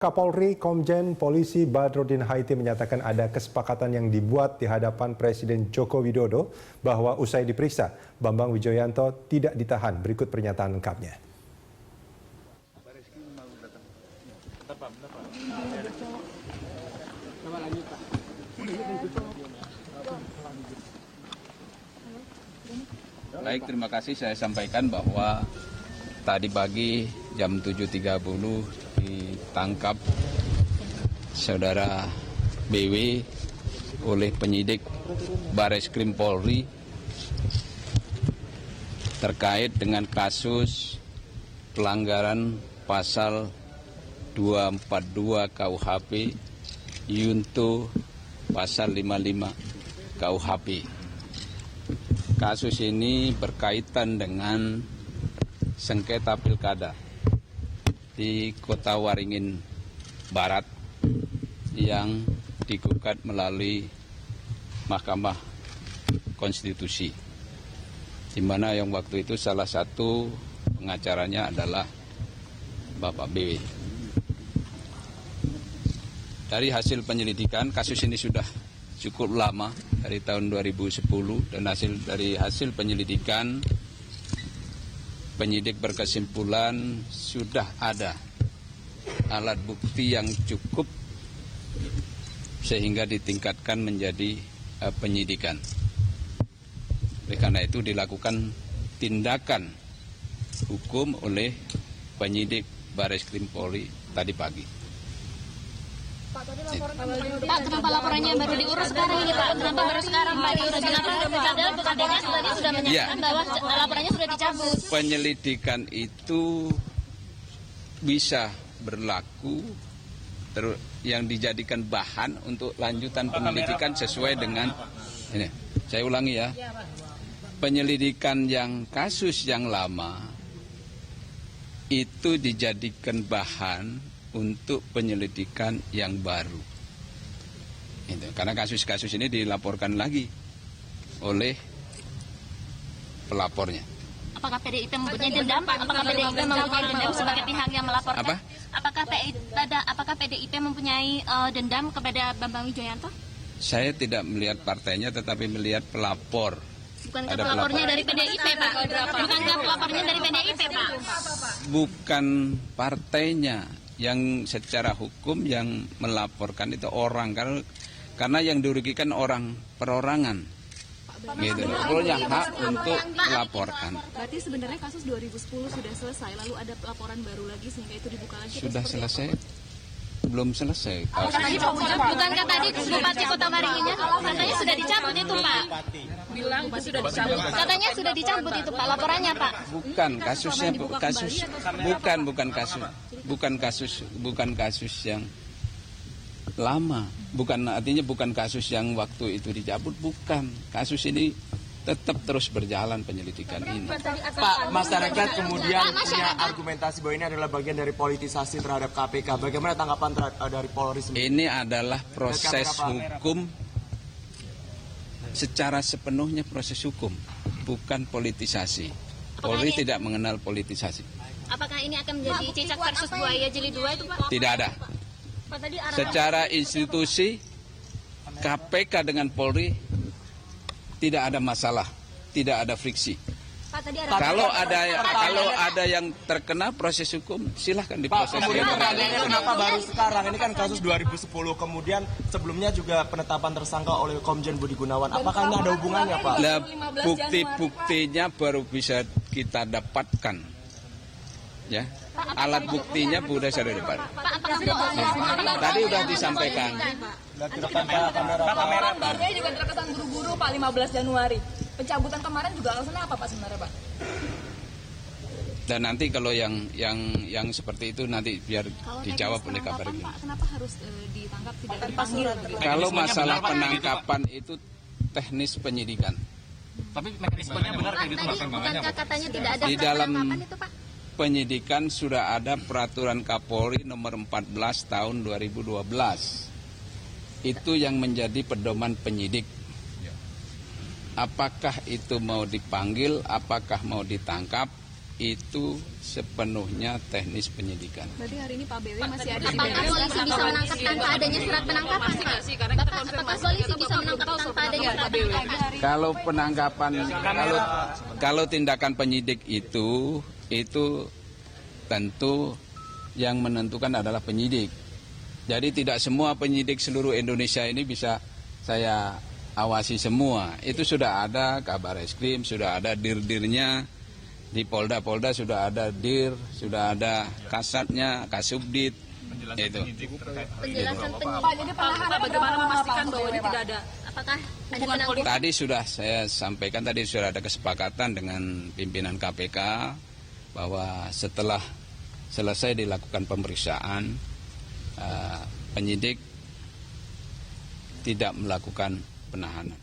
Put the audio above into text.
Kapolri Komjen Polisi Badrodin Haiti menyatakan ada kesepakatan yang dibuat di hadapan Presiden Joko Widodo bahwa usai diperiksa, Bambang Wijoyanto tidak ditahan. Berikut pernyataan lengkapnya. Baik, terima kasih. Saya sampaikan bahwa tadi pagi jam 7.30 ditangkap saudara BW oleh penyidik Bareskrim Polri terkait dengan kasus pelanggaran pasal 242 KUHP Yunto pasal 55 KUHP. Kasus ini berkaitan dengan sengketa pilkada di Kota Waringin Barat yang digugat melalui Mahkamah Konstitusi, di mana yang waktu itu salah satu pengacaranya adalah Bapak BW. Dari hasil penyelidikan, kasus ini sudah cukup lama, dari tahun 2010, dan dari hasil penyelidikan, penyidik berkesimpulan sudah ada alat bukti yang cukup sehingga ditingkatkan menjadi penyidikan. Oleh karena itu dilakukan tindakan hukum oleh penyidik Bareskrim Polri tadi pagi. Pak, kenapa laporannya baru diurus sekarang ini, Pak? Kenapa baru sekarang, Pak? Padahal BKDnya tadi sudah menyatakan bahwa laporannya sudah dicabut. Penyelidikan itu bisa berlaku yang dijadikan bahan untuk lanjutan penyelidikan sesuai dengan ini. Saya ulangi ya. Penyelidikan yang kasus yang lama itu dijadikan bahan untuk penyelidikan yang baru. Karena kasus-kasus ini dilaporkan lagi oleh pelapornya. Apakah PDIP mempunyai dendam? Apakah PDIP mempunyai dendam sebagai pihak yang melaporkan? Apa? Apakah PDIP mempunyai dendam kepada Bambang Wijoyanto? Saya tidak melihat partainya, tetapi melihat pelapor. Bukankah pelapornya dari PDIP, Pak? Bukankah pelapornya dari PDIP, Pak? Bukan partainya. Yang secara hukum yang melaporkan itu orang, karena yang dirugikan orang perorangan, gitu. Punya hak untuk melaporkan. Berarti sebenarnya kasus 2010 sudah selesai, lalu ada laporan baru lagi sehingga itu dibuka lagi. Sudah selesai? Belum selesai. Bukankah tadi Bupati Kota Waringinnya katanya sudah dicabut itu, Pak? Bilang itu sudah dicabut. Katanya sudah dicabut itu, Pak, laporannya, Pak. Bukan kasusnya, bukan kasus yang lama. Artinya bukan kasus yang waktu itu dicabut, bukan. Kasus ini tetap terus berjalan penyelidikan ini. Pak, masyarakat kemudian punya argumentasi bahwa ini adalah bagian dari politisasi terhadap KPK. Bagaimana tanggapan dari Polri sendiri? Ini adalah proses hukum, secara sepenuhnya proses hukum, bukan politisasi. Polri tidak mengenal politisasi. Apakah ini akan menjadi cicak versus buaya jilid 2 itu, Pak? Tidak ada. Secara institusi, KPK dengan Polri tidak ada masalah, tidak ada friksi. Pak, Kalau ada yang terkena proses hukum, silahkan diproses. Kemudian pertanyaannya kenapa baru sekarang? Ini kan kasus 2010, kemudian sebelumnya juga penetapan tersangka oleh Komjen Budi Gunawan. Apakah ini ada hubungannya, Pak? Nah, bukti-buktinya baru bisa kita dapatkan. Ya, alat buktinya sudah saya dapat. Tadi sudah disampaikan. Kabarnya juga terkesan buru-buru, Pak, 15 Januari. Pencabutan kemarin juga alasannya apa, Pak, sebenarnya, Pak? Dan nanti kalau yang seperti itu nanti biar dijawab oleh kabar ini. Pak, kenapa harus ditangkap tidak dipanggil? Kalau masalah penangkapan itu teknis penyidikan. Tapi mekanismenya benar kayak gitu, Pak, perkembangannya apa? Katanya tidak ada Di dalam penangkapan itu, Pak. penyidikan sudah ada peraturan Kapolri nomor 14 tahun 2012. Itu yang menjadi pedoman penyidik. Apakah itu mau dipanggil, apakah mau ditangkap, itu sepenuhnya teknis penyidikan. Berarti hari ini Pak BW masih ada di Apakah polisi bisa menangkap tanpa adanya surat penangkapan, Pak? Apakah polisi bisa menangkap tanpa adanya surat penangkapan? Kalau penangkapan, kalau tindakan penyidik itu tentu yang menentukan adalah penyidik. Jadi tidak semua penyidik seluruh Indonesia ini bisa saya awasi semua. Itu sudah ada Kabar Eskrim, sudah ada dir-dirnya, di Polda-Polda sudah ada dir, sudah ada kasatnya, kasubdit. Itu. Penjelasan penyidik. Pak, jadi penahanan bagaimana memastikan bahwa ini tidak ada Apakah ada penangkapan? Tadi sudah saya sampaikan, tadi sudah ada kesepakatan dengan pimpinan KPK bahwa setelah selesai dilakukan pemeriksaan, penyidik tidak melakukan penahanan.